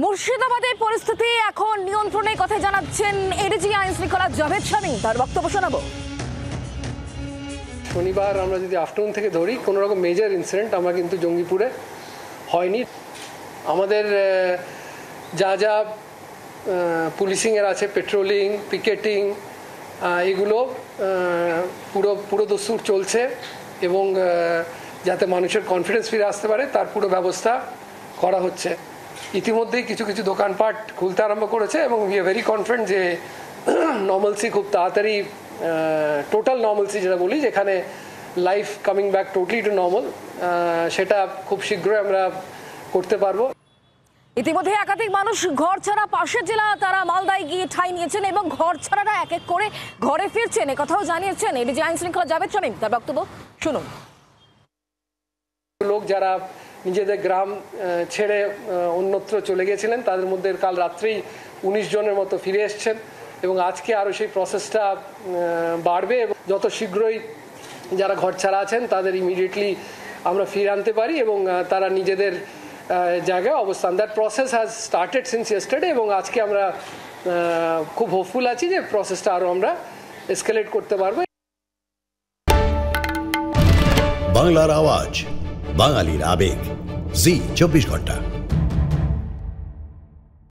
মুর্শিদাবাদের পরিস্থিতি এখন নিয়ন্ত্রণের কথা জানাচ্ছেন এডিজি আইন শৃঙ্খলা জাভেদ শামীম। তার বক্তব্য শোনাবো। শনিবার আমরা যদি আফটারনুন থেকে ধরি, কোনো রকম মেজর ইনসিডেন্ট আমরা কিন্তু জঙ্গিপুরে হয়নি। আমাদের যা যা পুলিশিংয়ের আছে, পেট্রোলিং, পিকেটিং, এগুলো পুরো দস্তুর চলছে এবং যাতে মানুষের কনফিডেন্স ফিরে আসতে পারে তার পুরো ব্যবস্থা করা হচ্ছে। ইতিমধ্যেই কিছু কিছু দোকানপাট খুলতে আরম্ভ করেছে এবং উই আর ভেরি কনফিডেন্ট যে নর্মালসি খুব তাড়াতাড়ি, টোটাল নর্মালসি যেটা বলি, যেখানে life coming back totally to normal, সেটা খুব শীঘ্রই আমরা করতে পারবো। ইতিমধ্যে একাধিক মানুষ ঘর ছাড়া পাশের জেলা তারা মালদায় গিয়ে ঠাঁই নিয়েছেন এবং ঘর ছাড়ারা এক এক করে ঘরে ফিরছেন, একথাও জানিয়েছেন এডিজি আইন শৃঙ্খলা জাভেদ শামীম। তার বক্তব্য শুনুন। লোক যারা নিজেদের গ্রাম ছেড়ে অন্যত্র চলে গেছিলেন তাদের মধ্যে কাল রাত্রেই 19 জনের মতো ফিরে এসছেন এবং আজকে আরও সেই প্রসেসটা বাড়বে এবং যত শীঘ্রই যারা ঘর ছাড়া আছেন তাদের ইমিডিয়েটলি আমরা ফিরে আনতে পারি এবং তারা নিজেদের জায়গায় অবস্থান। That process has started since yesterday এবং আজকে আমরা খুব হোপফুল আছি যে প্রসেসটা আরও আমরা এসকেলেট করতে পারবো। বাংলার আওয়াজ, বাঙালির আবেগ, জি 24 ঘন্টা।